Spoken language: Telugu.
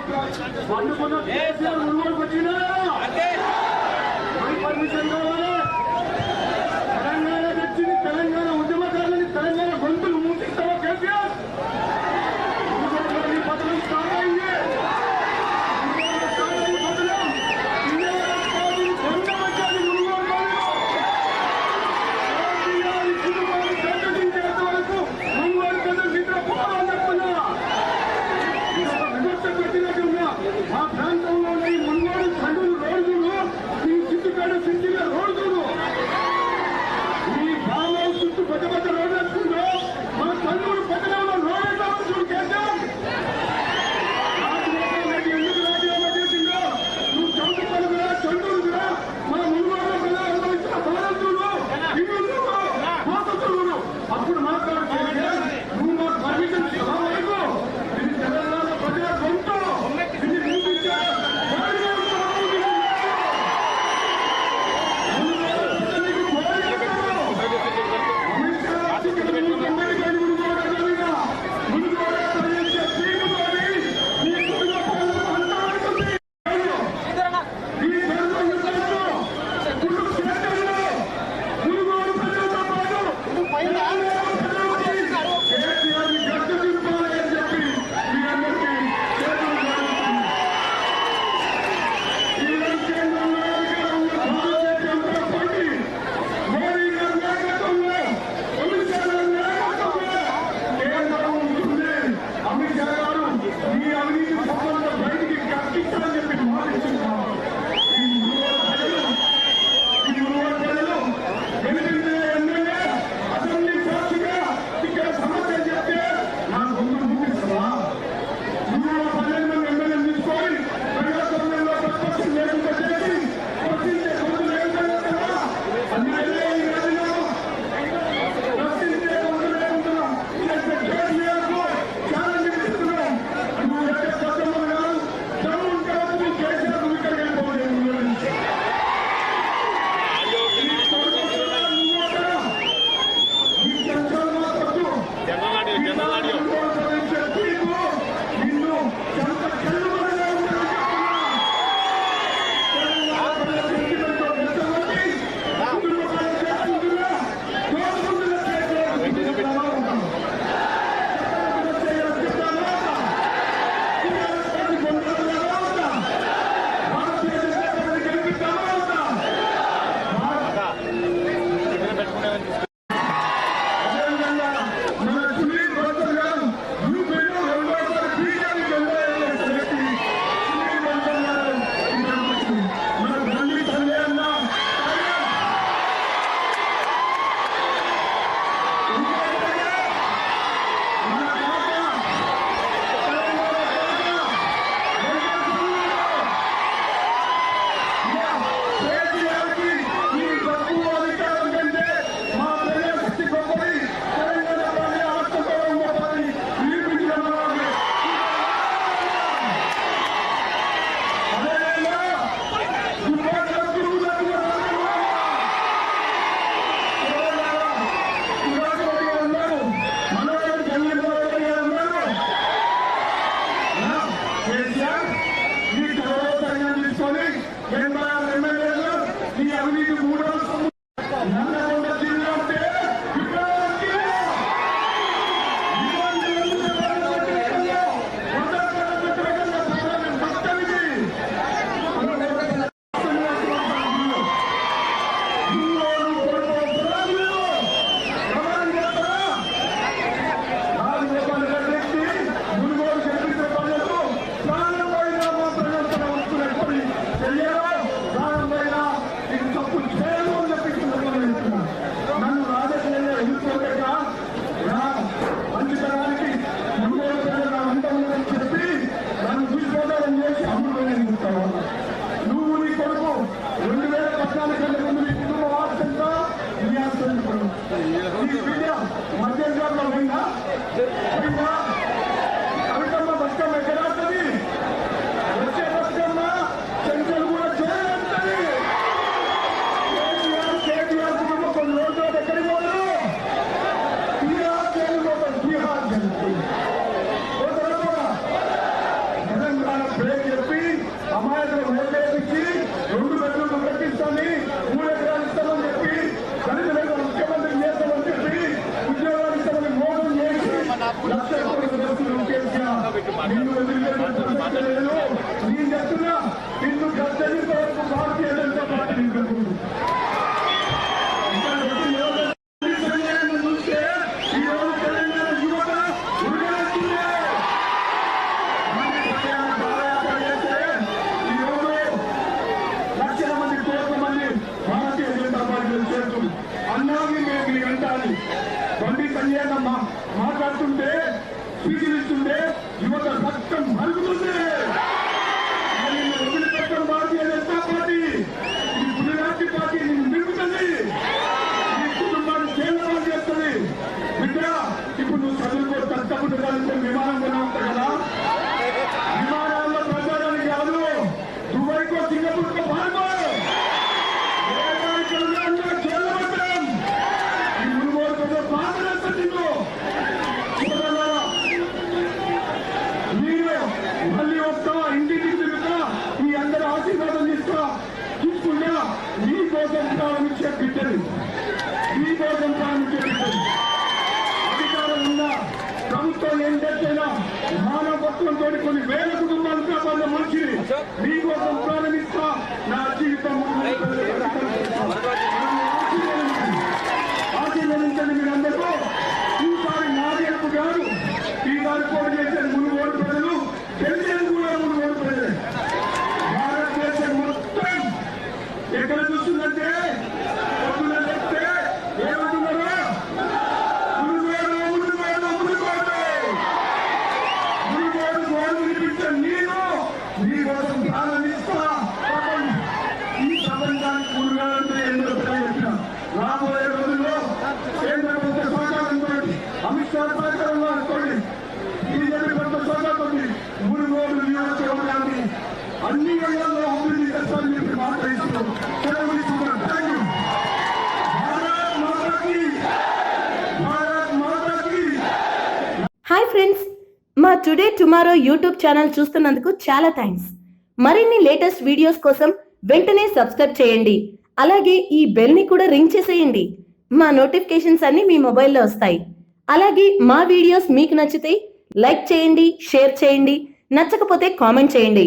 వండుకున్న మున్గోడుకు వచ్చినా పర్మిషన్ కావాలి. తెలంగాణ తెచ్చింది తెలంగాణ ఉద్యమకారులని తెలంగాణ గొంతులు మూసిస్తావా కేసీఆర్? పథకం స్టార్ట్ అయింది. మా ప్రాంతంలోని మున్గోడు ఖండులు రోడ్డులు ఈ చుట్టుపేట సిద్ధిల రోడ్డులు ఈ భావం చుట్టూ పెద్ద పెద్ద రోడ్డు వస్తుందో మా కన్నూరు పట్టణంలో రోడ్ ఎట్లా చూడు కేంద్రం ఎందుకు రాజీనామా చేసిందో నువ్వు చౌటుపల్లి కూడా చండూరు కూడా మా మున్గోడులో కూడా అనుభవించిన భారం చూడు ఇల్లు మోసతుడు అప్పుడు మాట్లాడితే నువ్వు మాకు పర్మిషన్ వరకు ఇది తెలంగాణ ప్రజల గొంతు నాయకుడు. చూస్తే ఈ రోజు తెలంగాణ యువత ఉరిగేస్తుంది. ఈ రోజు లక్షల మంది, కోట్ల మంది భారతీయ జనతా పార్టీలో చేరుతుంది. అన్నాన్ని మేము మీ వెంటాలి. బండి సంజయ్ మాట్లాడుతుంటే, స్పీచ్లు ఇస్తుంటే యువత రక్తం మరుగుతుంది. వదిలిపెట్టడం భారతీయ జనతా పార్టీ, ఈ పులిరాజీ పార్టీ నిన్ను నిలుపుతుంది, నీ కుటుంబాన్ని చేయాలని చేస్తుంది. బిడ్డ, ఇప్పుడు నువ్వు చదువుకో, తప్పకుండా కలిస్తే విమానం కూడా ఉంటాయి కదా. విమానాల్లో ప్రచారానికి కాదు, దుబాయ్కో సింగపూర్కో పాల్గో. చేయాలంటాం ఈ మునుగోడు పాత్ర నిన్ను మీరు మళ్ళీ వస్తా, ఇంటికి తిరుగుతా, మీ అందరూ ఆశీర్వాదం తీసుకుంటా. మీ కోసం ప్రారంభించే బిడ్డలు, మీ కోసం ప్రారంభించే బిడ్డలు. అధికారం ఉందా, ప్రభుత్వం ఏం చేసినా మానవ పత్రంతో కొన్ని వేల కుటుంబాలు కాపాడిన మనిషిని మీకోసం ప్రారంభిస్తా. నా జీవితం ఆశీర్వదించండి మీరందరూ. ఈసారి నా గెలుపు కాదు, ఈసారి పోటీ చేసే మునుగోడు ప్రజలు, తెలిసేది కూడా మునుగోడు ప్రజలే. భారతదేశం మొత్తం ఎక్కడ చూస్తుందంటే పొద్దున చెప్తే ఏమంటున్నారో, మునుగోడు మునుగోడు మునుగోడు మునుగోడు గోడు వినిపించే నేను మీ కోసం ప్రారంభిస్తా. ఈ ప్రపంచానికి మునుగోడంటే ఎందుకు చెప్పిన రాబోయే రోజుల్లో కేంద్ర ప్రభుత్వ సహకారంతో, అమిత్ షా సహకారంలో అనుకోండి, బీజేపీ ప్రభుత్వ సహకారంతో మునుగోడు నియోజకవర్గాన్ని అన్ని రంగాల్లో అభివృద్ధి చేస్తారని చెప్పి మాట్లాడుతున్నాం. సెలవు తీసుకున్నాం. Thank you. భారత్ మాతాకి, భారత్ మాతాకి. హాయ్ ఫ్రెండ్స్, మా టుడే టుమారో యూట్యూబ్ ఛానల్ చూస్తున్నందుకు చాలా థ్యాంక్స్. మరిన్ని లేటెస్ట్ వీడియోస్ కోసం వెంటనే సబ్స్క్రైబ్ చేయండి. అలాగే ఈ బెల్ ని కూడా రింగ్ చేసేయండి. మా నోటిఫికేషన్స్ అన్ని మీ మొబైల్లో వస్తాయి. అలాగే మా వీడియోస్ మీకు నచ్చితే లైక్ చేయండి, షేర్ చేయండి, నచ్చకపోతే కామెంట్ చేయండి.